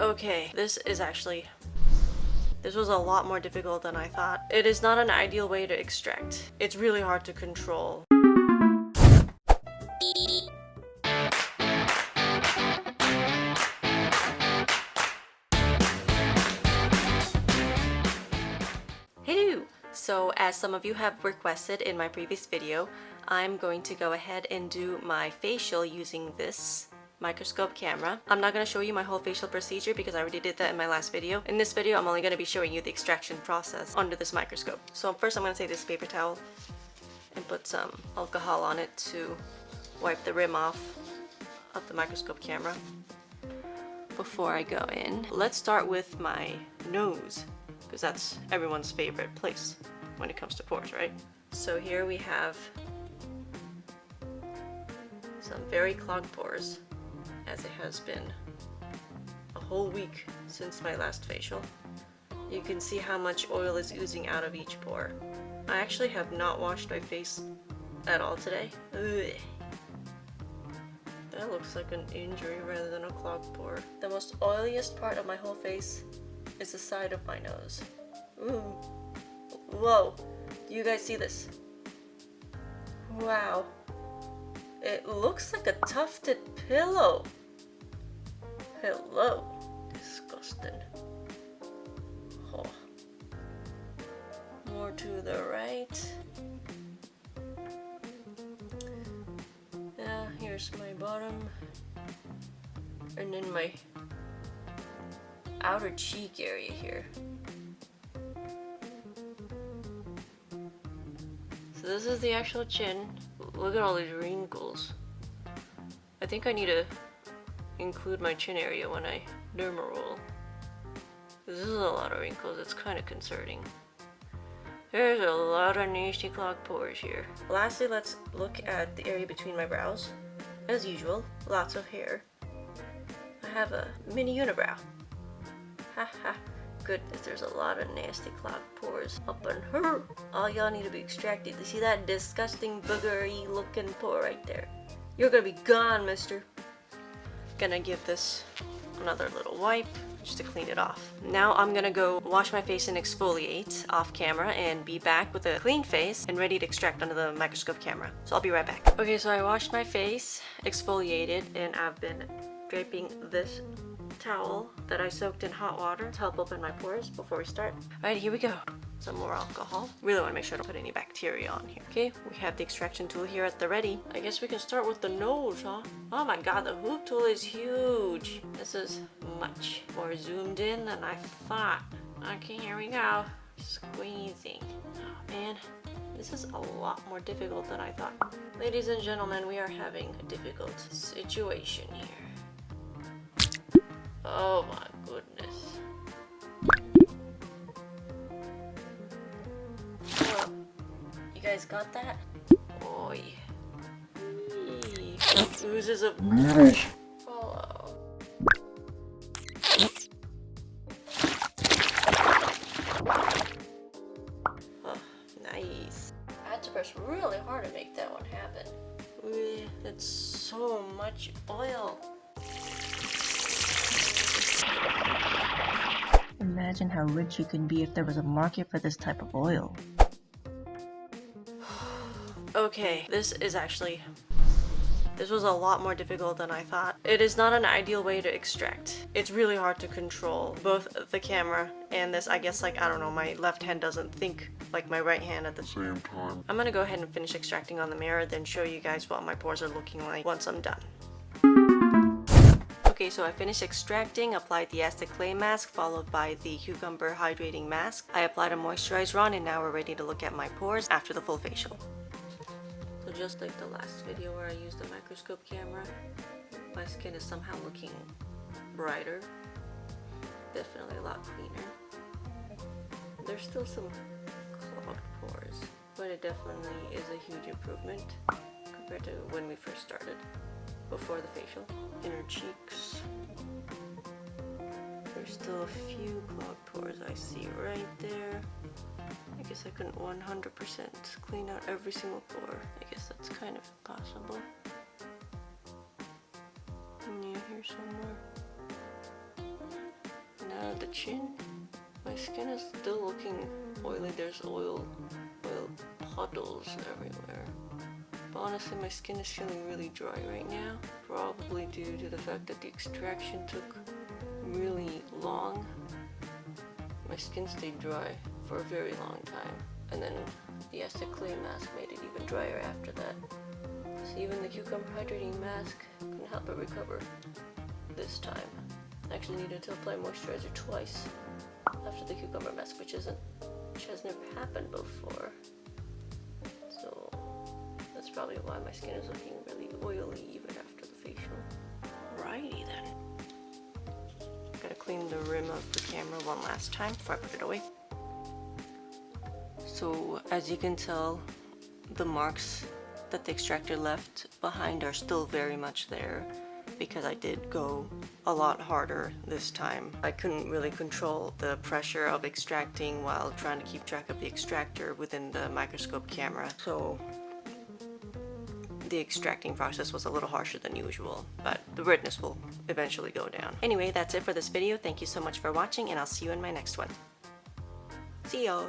Okay, this was a lot more difficult than I thought. It is not an ideal way to extract. It's really hard to control. Hello! So as some of you have requested in my previous video, I'm going to go ahead and do my facial using this microscope camera. I'm not going to show you my whole facial procedure because I already did that in my last video. In this video, I'm only going to be showing you the extraction process under this microscope. So first I'm going to take this paper towel and put some alcohol on it to wipe the rim off of the microscope camera before I go in. Let's start with my nose, because that's everyone's favorite place when it comes to pores, right? So here we have some very clogged pores, as it has been a whole week since my last facial. You can see how much oil is oozing out of each pore. I actually have not washed my face at all today. Ugh. That looks like an injury rather than a clogged pore. The most oiliest part of my whole face is the side of my nose. Ooh. Whoa, do you guys see this? Wow. It looks like a tufted pillow. Hello. Disgusting. Oh. More to the right. Yeah, here's my bottom. And then my outer cheek area here. So this is the actual chin. Look at all these wrinkles. I think I need to include my chin area when I derma roll. This is a lot of wrinkles, it's kind of concerning. There's a lot of nasty clogged pores here. Lastly, let's look at the area between my brows. As usual, lots of hair. I have a mini unibrow. Haha. Goodness, there's a lot of nasty clogged pores up in her. All y'all need to be extracted. You see that disgusting boogery looking pore right there? You're gonna be gone, mister. Gonna give this another little wipe just to clean it off. Now I'm gonna go wash my face and exfoliate off camera and be back with a clean face and ready to extract under the microscope camera. So I'll be right back. Okay, so I washed my face, exfoliated, and I've been draping this towel that I soaked in hot water to help open my pores before we start. Alright, here we go. Some more alcohol. Really want to make sure I don't put any bacteria on here. Okay, we have the extraction tool here at the ready. I guess we can start with the nose, huh? Oh my god, the hoop tool is huge. This is much more zoomed in than I thought. Okay, here we go. Squeezing. Oh man, this is a lot more difficult than I thought. Ladies and gentlemen, we are having a difficult situation here. Oh my goodness. Oh, you guys got that? Oh yeah. Some oozes of follow. Oh, nice. I had to press really hard to make that one happen. That's so much oil. Imagine how rich you can be if there was a market for this type of oil. Okay, this was a lot more difficult than I thought. It is not an ideal way to extract. It's really hard to control both the camera and this. I guess, like, I don't know, my left hand doesn't think like my right hand at the same time. I'm gonna go ahead and finish extracting on the mirror, then show you guys what my pores are looking like once I'm done. Okay, so I finished extracting, applied the Aztec clay mask, followed by the cucumber hydrating mask. I applied a moisturizer on, and now we're ready to look at my pores after the full facial. So just like the last video where I used the microscope camera, my skin is somehow looking brighter. Definitely a lot cleaner. There's still some clogged pores, but it definitely is a huge improvement compared to when we first started. Before the facial. Inner cheeks. There's still a few clogged pores I see right there. I guess I couldn't 100% clean out every single pore. I guess that's kind of impossible. Yeah, here's some more. chin. My skin is still looking oily. There's oil puddles everywhere. But honestly, my skin is feeling really dry right now. Probably due to the fact that the extraction took really long. My skin stayed dry for a very long time. And then the acid clay mask made it even drier after that. So even the cucumber hydrating mask couldn't help it recover this time. I actually needed to apply moisturizer twice after the cucumber mask, which has never happened before. So that's probably why my skin is looking really oily even after the facial. Righty then. Gotta clean the rim of the camera one last time before I put it away. So as you can tell, the marks that the extractor left behind are still very much there because I did go a lot harder this time. I couldn't really control the pressure of extracting while trying to keep track of the extractor within the microscope camera. So the extracting process was a little harsher than usual, but the redness will eventually go down. Anyway, that's it for this video. Thank you so much for watching, and I'll see you in my next one. See y'all!